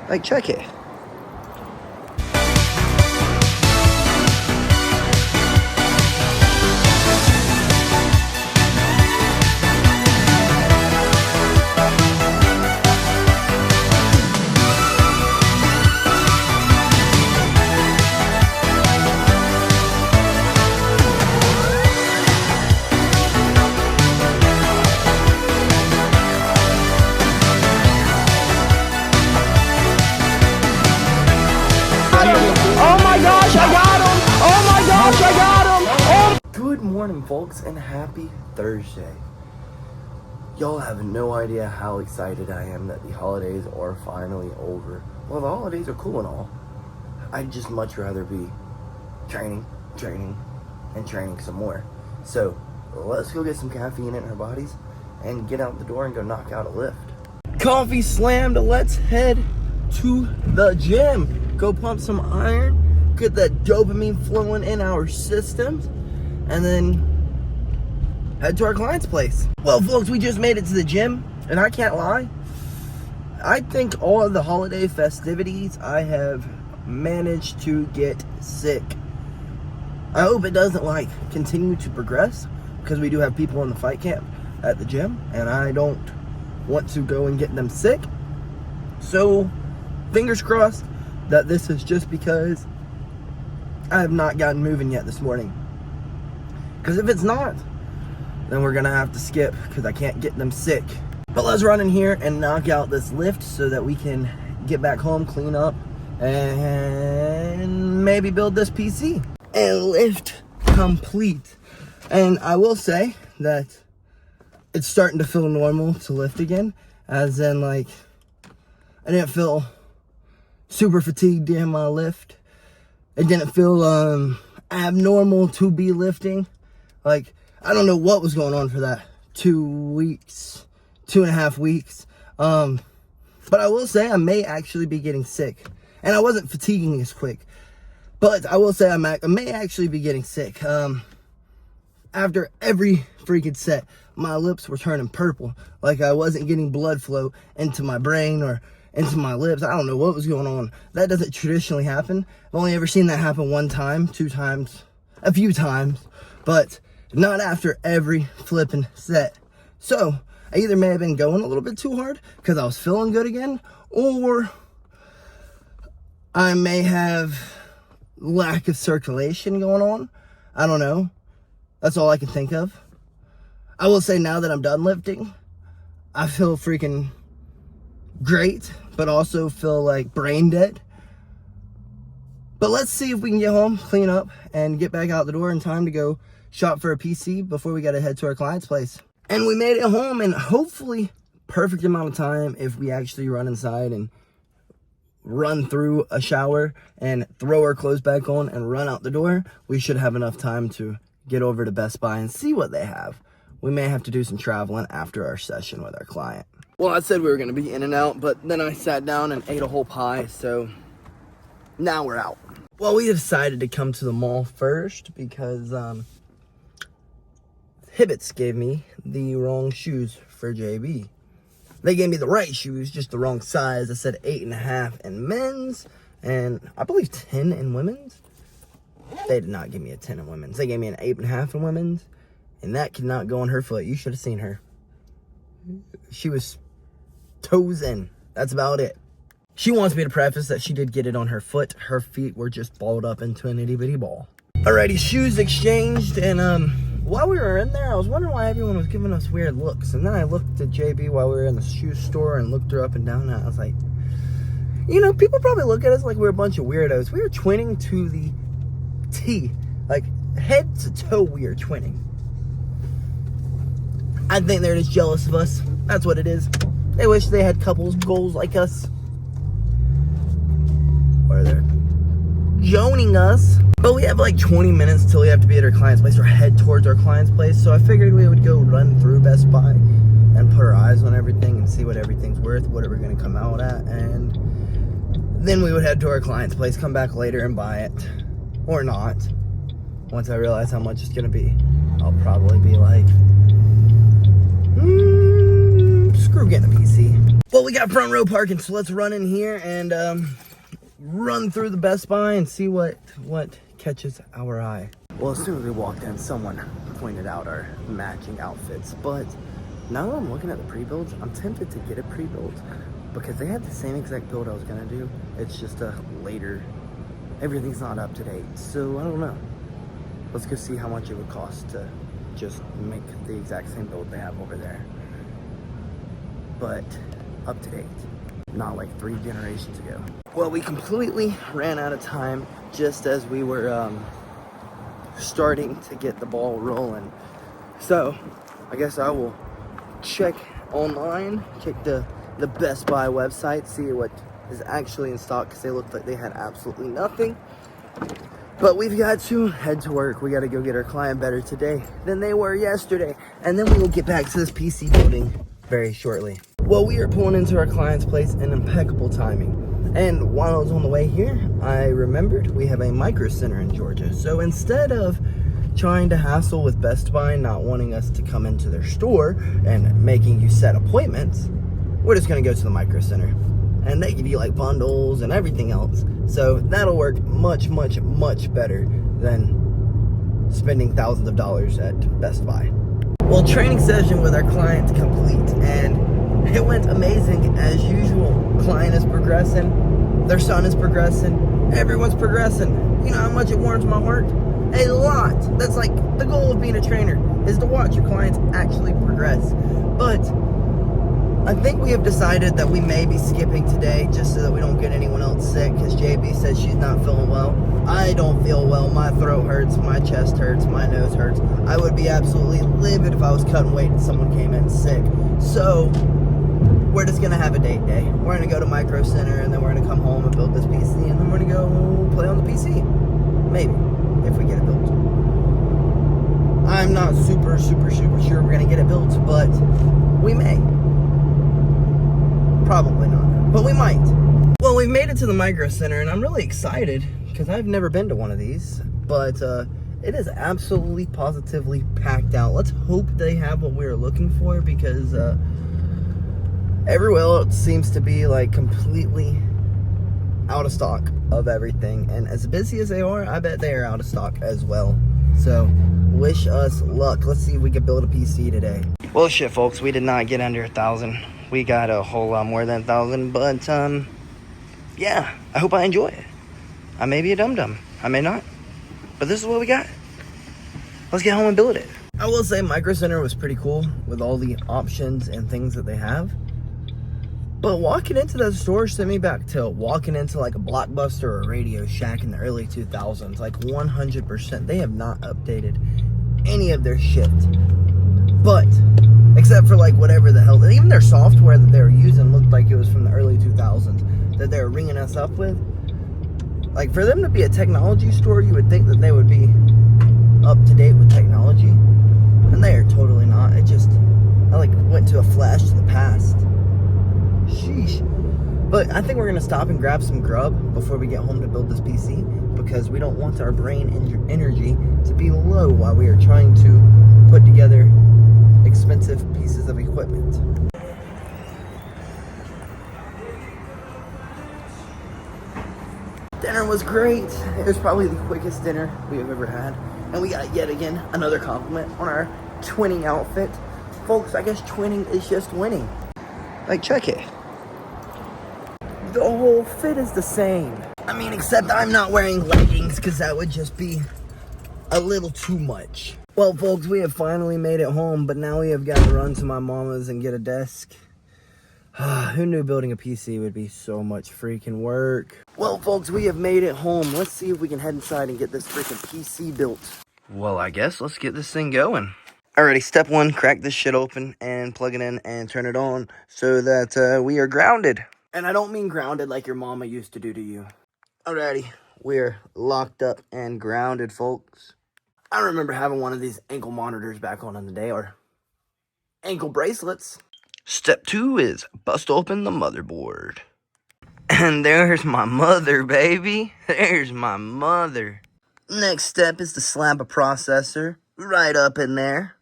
Like, check it. Good morning, folks, and happy Thursday. Y'all have no idea how excited I am that the holidays are finally over. Well, the holidays are cool and all. I'd just much rather be training, and training some more. So, let's go get some caffeine in our bodies and get out the door and go knock out a lift. Coffee slammed, let's head to the gym. Go pump some iron, get that dopamine flowing in our systems, and then head to our client's place. Well, folks, we just made it to the gym, and I can't lie, I think all of the holiday festivities I have managed to get sick. I hope it doesn't continue to progress, because we do have people in the fight camp at the gym, and I don't want to go and get them sick. So fingers crossed that this is just because I have not gotten moving yet this morning. Because if it's not, then we're going to have to skip because I can't get them sick. But let's run in here and knock out this lift so that we can get back home, clean up, and maybe build this PC. And lift complete. And I will say that it's starting to feel normal to lift again. As in, I didn't feel super fatigued in my lift. It didn't feel abnormal to be lifting. I don't know what was going on for that 2.5 weeks. But I will say I may actually be getting sick. And I wasn't fatiguing as quick. But I will say I may actually be getting sick. After every freaking set, my lips were turning purple. I wasn't getting blood flow into my brain or into my lips. I don't know what was going on. That doesn't traditionally happen. I've only ever seen that happen one time, 2 times, a few times. But not after every flipping set. So, I either may have been going a little bit too hard because I was feeling good again, or I may have lack of circulation going on. I don't know. That's all I can think of. I will say now that I'm done lifting, I feel freaking great, but also feel brain dead. But let's see if we can get home, clean up, and get back out the door in time to go shop for a PC before we gotta head to our client's place. And we made it home in hopefully perfect amount of time if we actually run inside and run through a shower and throw our clothes back on and run out the door. We should have enough time to get over to Best Buy and see what they have. We may have to do some traveling after our session with our client. Well, I said we were gonna be in and out, but then I sat down and ate a whole pie, so now we're out. Well, we decided to come to the mall first because Hibbets gave me the wrong shoes for JB. They gave me the right shoes, just the wrong size. I said 8.5 in men's, and I believe 10 in women's. They did not give me a 10 in women's. They gave me an 8.5 in women's, and that could not go on her foot. You should have seen her. She was toes in. That's about it. She wants me to preface that she did get it on her foot. Her feet were just balled up into an itty bitty ball. Alrighty, shoes exchanged, and while we were in there, I was wondering why everyone was giving us weird looks. And then I looked at JB while we were in the shoe store and looked her up and down, and I was like, people probably look at us like we're a bunch of weirdos. We were twinning to the T. Head to toe, we are twinning. I think they're just jealous of us. That's what it is. They wish they had couples goals like us. Or they're joning us. But we have 20 minutes till we have to be at our client's place or head towards our client's place. So I figured we would go run through Best Buy and put our eyes on everything and see what everything's worth, what are we going to come out at. And then we would head to our client's place, come back later and buy it. Or not. Once I realize how much it's going to be, I'll probably be like, screw getting a PC. Well, we got front row parking, so let's run in here and run through the Best Buy and see what catches our eye. Well, as soon as we walked in, someone pointed out our matching outfits, but now that I'm looking at the pre-builds, I'm tempted to get a pre-build because they have the same exact build I was gonna do. It's just a later, everything's not up to date, so I don't know. Let's go see how much it would cost to just make the exact same build they have over there, but up to date, not like 3 generations ago. Well, we completely ran out of time just as we were starting to get the ball rolling. So I guess I will check online, check the Best Buy website, see what is actually in stock, because they looked like they had absolutely nothing. But we've got to head to work. We got to go get our client better today than they were yesterday, and then we will get back to this PC building very shortly. Well, we are pulling into our client's place in impeccable timing. And while I was on the way here, I remembered we have a Micro Center in Georgia. So instead of trying to hassle with Best Buy not wanting us to come into their store and making you set appointments, we're just gonna go to the Micro Center. And they give you like bundles and everything else. So that'll work much, much, much better than spending thousands of dollars at Best Buy. Well, training session with our client complete, and it went amazing as usual. Client is progressing, their son is progressing, everyone's progressing. You know how much it warms my heart? A lot. That's like the goal of being a trainer, is to watch your clients actually progress. But I think we have decided that we may be skipping today just so that we don't get anyone else sick, because JB says she's not feeling well. I don't feel well. My throat hurts, my chest hurts, my nose hurts. I would be absolutely livid if I was cutting weight and someone came in sick. So we're just gonna have a date day. We're gonna go to Micro Center, and then we're gonna come home and build this PC, and then we're gonna go play on the PC. Maybe, if we get it built. I'm not super sure we're gonna get it built, but we may. Probably not, but we might. Well, we made it to the Micro Center, and I'm really excited because I've never been to one of these, but it is absolutely positively packed out. Let's hope they have what we were looking for, because everywhere else seems to be like completely out of stock of everything, and as busy as they are, I bet they are out of stock as well. So wish us luck. Let's see if we can build a PC today. Well, shit, folks, we did not get under 1,000. We got a whole lot more than 1,000, but yeah, I hope I enjoy it. I may be a dum-dum, I may not, but this is what we got. Let's get home and build it. I will say Micro Center was pretty cool with all the options and things that they have, but walking into that store sent me back to walking into like a Blockbuster or a Radio Shack in the early 2000s. Like 100%, they have not updated any of their shit, but except for like whatever the hell, even their software that they were using looked like it was from the early 2000s that they were ringing us up with. Like, for them to be a technology store, you would think that they would be up to date with technology, and they are totally not. I like went to a flash to the past. Sheesh. But I think we're gonna stop and grab some grub before we get home to build this PC, because we don't want our brain energy to be low while we are trying to put together expensive pieces of equipment. Dinner was great. It was probably the quickest dinner we have ever had, and we got yet again another compliment on our twinning outfit. Folks, I guess twinning is just winning. Like, check it. The whole fit is the same. I mean, except I'm not wearing leggings, because that would just be a little too much. Well, folks, we have finally made it home, but now we have got to run to my mama's and get a desk. Who knew building a PC would be so much freaking work? Well, folks, we have made it home. Let's see if we can head inside and get this freaking PC built. Well, I guess let's get this thing going. Alrighty, step one, crack this shit open and plug it in and turn it on so that we are grounded. And I don't mean grounded like your mama used to do to you. Alrighty, we're locked up and grounded, folks. I remember having one of these ankle monitors back on in the day, or ankle bracelets. Step two is bust open the motherboard. And there's my mother, baby. There's my mother. Next step is to slap a processor right up in there.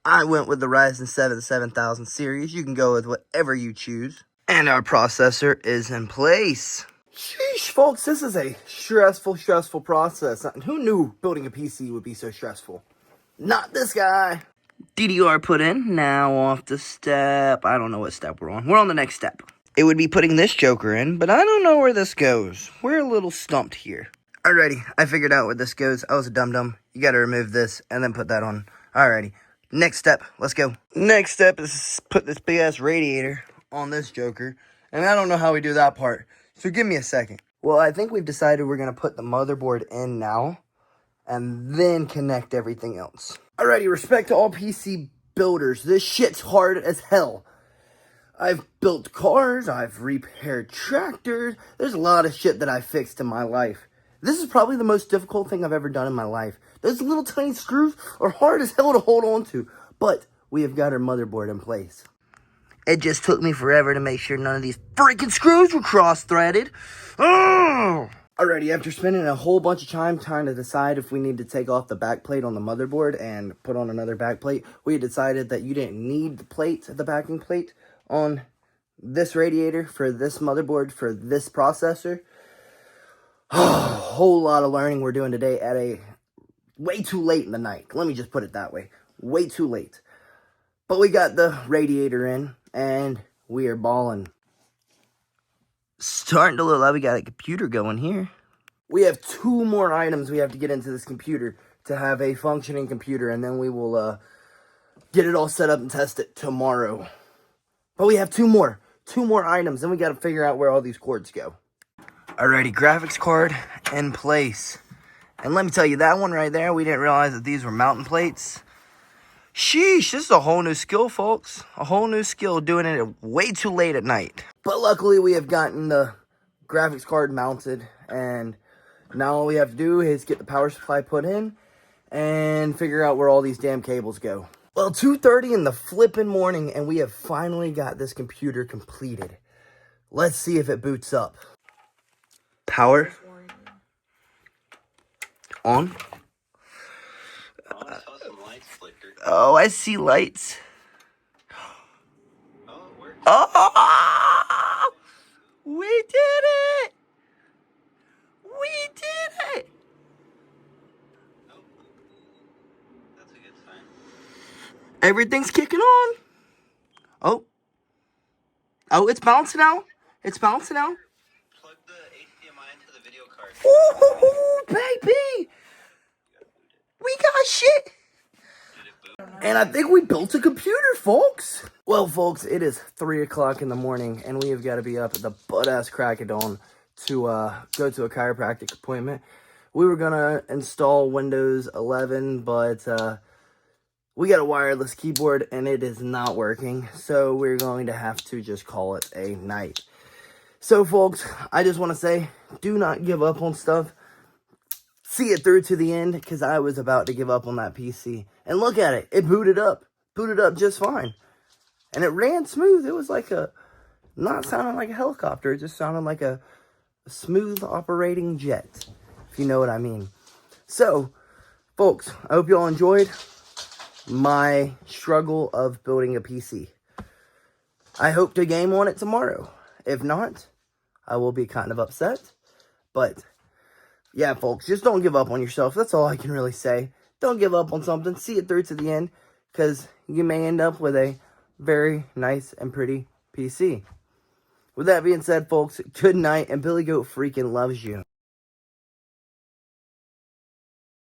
I went with the Ryzen 7 7000 series. You can go with whatever you choose. And our processor is in place. Sheesh, folks, this is a stressful process. Who knew building a PC would be so stressful? Not this guy. DDR put in, now off the step. I don't know what step we're on. We're on the next step. It would be putting this joker in, but I don't know where this goes. We're a little stumped here. Alrighty, I figured out where this goes. I was a dum-dum. You gotta remove this and then put that on. Alrighty, next step, let's go. Next step is put this big-ass radiator on this joker. And I don't know how we do that part, so give me a second. Well, I think we've decided we're gonna put the motherboard in now and then connect everything else. Alrighty, respect to all PC builders. This shit's hard as hell. I've built cars, I've repaired tractors. There's a lot of shit that I fixed in my life. This is probably the most difficult thing I've ever done in my life. Those little tiny screws are hard as hell to hold on to, but we have got our motherboard in place. It just took me forever to make sure none of these freaking screws were cross-threaded. Oh! Alrighty, after spending a whole bunch of time trying to decide if we need to take off the back plate on the motherboard and put on another back plate, we decided that you didn't need the plate, the backing plate, on this radiator for this motherboard for this processor. A whole lot of learning we're doing today at a way too late in the night. Let me just put it that way. Way too late. But we got the radiator in, and we are balling. Starting to look like we got a computer going here. We have 2 more items we have to get into this computer to have a functioning computer, and then we will get it all set up and test it tomorrow. But we have 2 more items, and we got to figure out where all these cords go. Alrighty, graphics card in place. And let me tell you, that one right there, we didn't realize that these were mountain plates. Sheesh, this is a whole new skill, folks. A whole new skill, doing it way too late at night. But luckily, we have gotten the graphics card mounted, and now all we have to do is get the power supply put in and figure out where all these damn cables go. Well, 2:30 in the flipping morning, and we have finally got this computer completed. Let's see if it boots up. Power on. Oh, I see lights. Oh, we did it! We did it! That's a good sign. Everything's kicking on. Oh, it's bouncing out. It's bouncing out. Plug the HDMI into the video card. Ooh, baby! We got shit! And I think we built a computer, folks. Well, folks, it is 3 o'clock in the morning, and we have got to be up at the butt-ass crack of dawn to go to a chiropractic appointment. We were going to install Windows 11, but we got a wireless keyboard, and it is not working. So we're going to have to just call it a night. So, folks, I just want to say, do not give up on stuff. See it through to the end, because I was about to give up on that PC. And look at it. It booted up just fine. And it ran smooth. It was like not sounding like a helicopter. It just sounded like a smooth operating jet, if you know what I mean. So, folks, I hope you all enjoyed my struggle of building a PC. I hope to game on it tomorrow. If not, I will be kind of upset. But yeah, folks, just don't give up on yourself. That's all I can really say. Don't give up on something. See it through to the end, because you may end up with a very nice and pretty PC. With that being said, folks, good night, and BillyGoat freaking loves you.